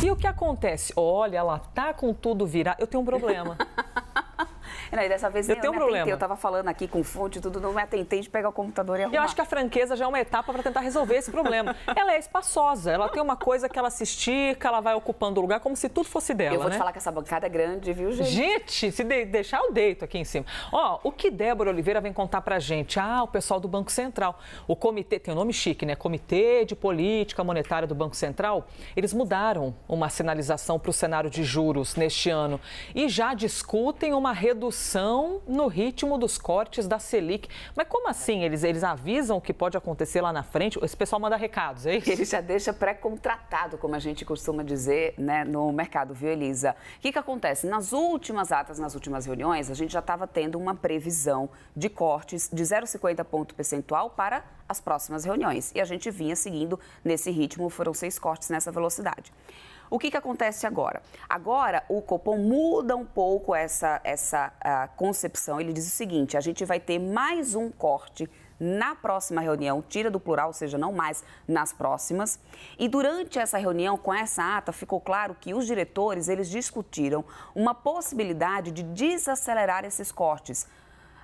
E o que acontece? Olha, ela tá com tudo virado. Eu tenho um problema. Não, e dessa vez eu tenho um problema. Eu estava falando aqui com fonte, tudo, não me atentei de pegar o computador e arrumar. Eu acho que a franqueza já é uma etapa para tentar resolver esse problema. Ela é espaçosa, ela tem uma coisa que ela se estica, ela vai ocupando o lugar como se tudo fosse dela, Eu vou né? te falar que essa bancada é grande, viu, gente? Gente, se deixar eu deito aqui em cima. Ó, o que Débora Oliveira vem contar pra gente? Ah, o pessoal do Banco Central. O comitê, tem um nome chique, né? Comitê de Política Monetária do Banco Central. Eles mudaram uma sinalização para o cenário de juros neste ano e já discutem uma redução no ritmo dos cortes da Selic. Mas como assim? Eles avisam o que pode acontecer lá na frente? Esse pessoal manda recados, é isso? Ele já deixa pré-contratado, como a gente costuma dizer, né, no mercado, viu, Elisa? O que acontece? Nas últimas atas, nas últimas reuniões, a gente já estava tendo uma previsão de cortes de 0,50 ponto percentual para as próximas reuniões. E a gente vinha seguindo nesse ritmo, foram 6 cortes nessa velocidade. O que acontece agora? Agora, o Copom muda um pouco essa concepção. Ele diz o seguinte, a gente vai ter mais um corte na próxima reunião, tira do plural, ou seja, não mais nas próximas. E durante essa reunião, com essa ata, ficou claro que os diretores, eles discutiram uma possibilidade de desacelerar esses cortes.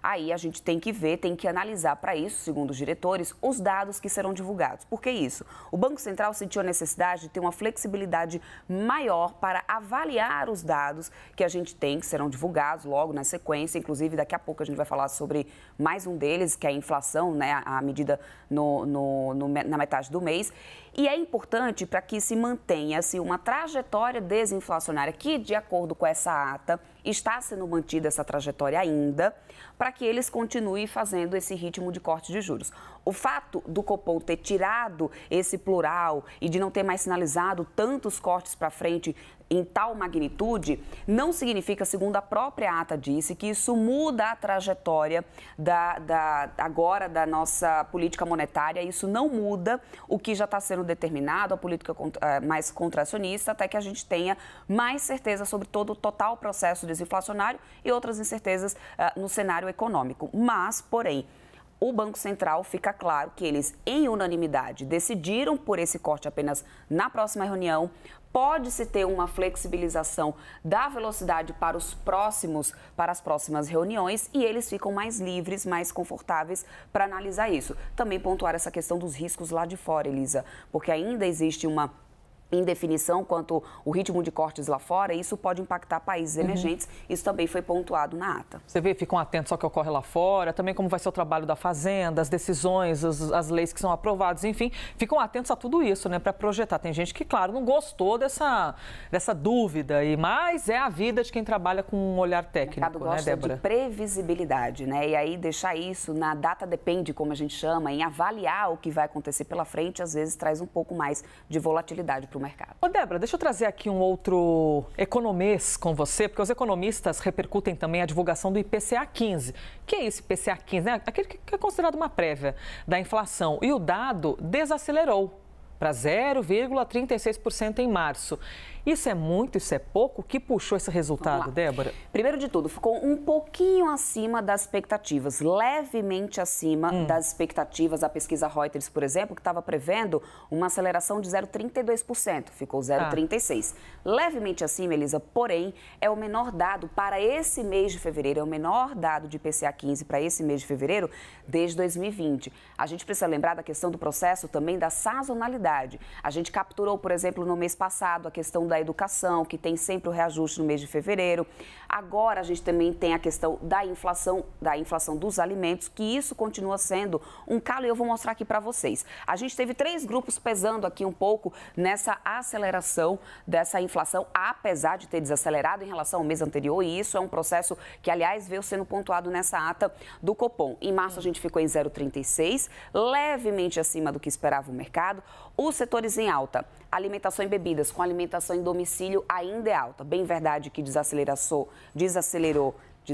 Aí a gente tem que ver, tem que analisar para isso, segundo os diretores, os dados que serão divulgados. Por que isso? O Banco Central sentiu a necessidade de ter uma flexibilidade maior para avaliar os dados que a gente tem, que serão divulgados logo na sequência. Inclusive, daqui a pouco a gente vai falar sobre mais um deles, que é a inflação, né, a medida na metade do mês. E é importante para que se mantenha assim, uma trajetória desinflacionária que, de acordo com essa ata, está sendo mantida essa trajetória ainda, para que eles continuem fazendo esse ritmo de corte de juros. O fato do Copom ter tirado esse plural e de não ter mais sinalizado tantos cortes para frente em tal magnitude, não significa, segundo a própria ata disse, que isso muda a trajetória agora da nossa política monetária. Isso não muda o que já está sendo determinado, a política mais contracionista, até que a gente tenha mais certeza sobre todo o total processo desinflacionário e outras incertezas no cenário econômico. Mas, porém, o Banco Central fica claro que eles, em unanimidade, decidiram por esse corte apenas na próxima reunião. Pode-se ter uma flexibilização da velocidade para as próximas reuniões e eles ficam mais livres, mais confortáveis para analisar isso. Também pontuar essa questão dos riscos lá de fora, Elisa, porque ainda existe uma indefinição quanto ao ritmo de cortes lá fora, e isso pode impactar países emergentes. Isso também foi pontuado na ata. Você vê, ficam atentos ao que ocorre lá fora, também como vai ser o trabalho da Fazenda, as decisões, as leis que são aprovadas, enfim, ficam atentos a tudo isso, né, para projetar. Tem gente que, claro, não gostou dessa dúvida, mas é a vida de quem trabalha com um olhar técnico, né, Débora? O mercado gosta de previsibilidade, né, e aí deixar isso na data depende, como a gente chama, em avaliar o que vai acontecer pela frente, às vezes traz um pouco mais de volatilidade para o mercado. Ô, Débora, deixa eu trazer aqui um outro economês com você, porque os economistas repercutem também a divulgação do IPCA 15. Que é esse IPCA 15, né? Aquele que é considerado uma prévia da inflação. E o dado desacelerou para 0,36% em março. Isso é muito, isso é pouco? O que puxou esse resultado, Débora? Primeiro de tudo, ficou um pouquinho acima das expectativas, levemente acima das expectativas. A pesquisa Reuters, por exemplo, que estava prevendo uma aceleração de 0,32%, ficou 0,36%. Levemente acima, Elisa, porém, é o menor dado para esse mês de fevereiro, é o menor dado de IPCA 15 para esse mês de fevereiro desde 2020. A gente precisa lembrar da questão do processo também da sazonalidade. A gente capturou, por exemplo, no mês passado, a questão da educação, que tem sempre o reajuste no mês de fevereiro. Agora a gente também tem a questão da inflação dos alimentos, que isso continua sendo um calo, e eu vou mostrar aqui para vocês. A gente teve 3 grupos pesando aqui um pouco nessa aceleração dessa inflação, apesar de ter desacelerado em relação ao mês anterior, e isso é um processo que, aliás, veio sendo pontuado nessa ata do Copom. Em março a gente ficou em 0,36, levemente acima do que esperava o mercado. Os setores em alta, alimentação e bebidas, com alimentação em domicílio ainda é alta. Bem verdade que desacelerou, de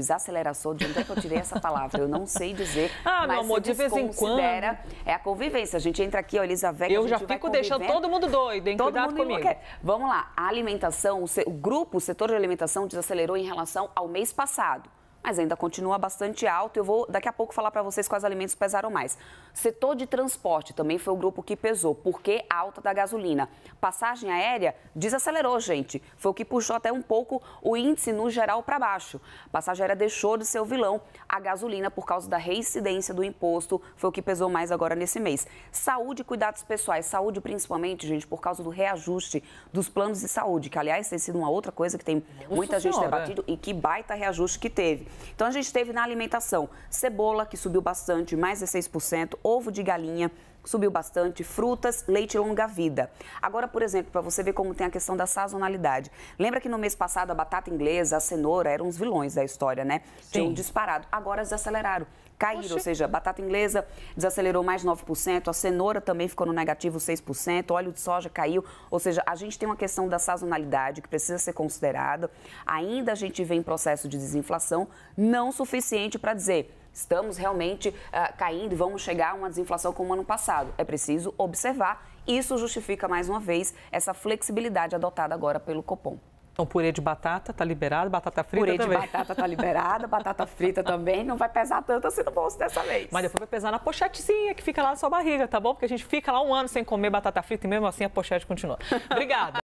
onde é que eu tirei essa palavra? Eu não sei dizer, mas meu amor, de vez em quando. É a convivência. A gente entra aqui, ó, Elizabeth, eu já fico deixando todo mundo doido, hein? Cuidado comigo. Vamos lá, a alimentação, o setor de alimentação desacelerou em relação ao mês passado, mas ainda continua bastante alto. Eu vou daqui a pouco falar para vocês quais alimentos pesaram mais. Setor de transporte também foi o grupo que pesou, porque alta da gasolina. Passagem aérea desacelerou, gente. Foi o que puxou até um pouco o índice no geral para baixo. Passagem aérea deixou de ser o vilão. A gasolina, por causa da reincidência do imposto, foi o que pesou mais agora nesse mês. Saúde e cuidados pessoais. Saúde, principalmente, gente, por causa do reajuste dos planos de saúde, que, aliás, tem sido uma outra coisa que tem muita gente debatido e que baita reajuste que teve. Então, a gente teve na alimentação cebola, que subiu bastante, mais de 6%, ovo de galinha, subiu bastante, frutas, leite longa-vida. Agora, por exemplo, para você ver como tem a questão da sazonalidade. Lembra que no mês passado a batata inglesa, a cenoura eram os vilões da história, né? Tinham disparado. Agora desaceleraram. Caíram, ou seja, a batata inglesa desacelerou mais 9%, a cenoura também ficou no negativo 6%, óleo de soja caiu, ou seja, a gente tem uma questão da sazonalidade que precisa ser considerada. Ainda a gente vem em processo de desinflação, não suficiente para dizer estamos realmente caindo e vamos chegar a uma desinflação como o ano passado. É preciso observar. Isso justifica, mais uma vez, essa flexibilidade adotada agora pelo Copom. Então, purê de batata está liberado, batata frita também. Purê de batata está liberada, batata frita também. Não vai pesar tanto assim no bolso dessa vez. Mas depois vai pesar na pochetezinha que fica lá na sua barriga, tá bom? Porque a gente fica lá um ano sem comer batata frita e mesmo assim a pochete continua. Obrigada.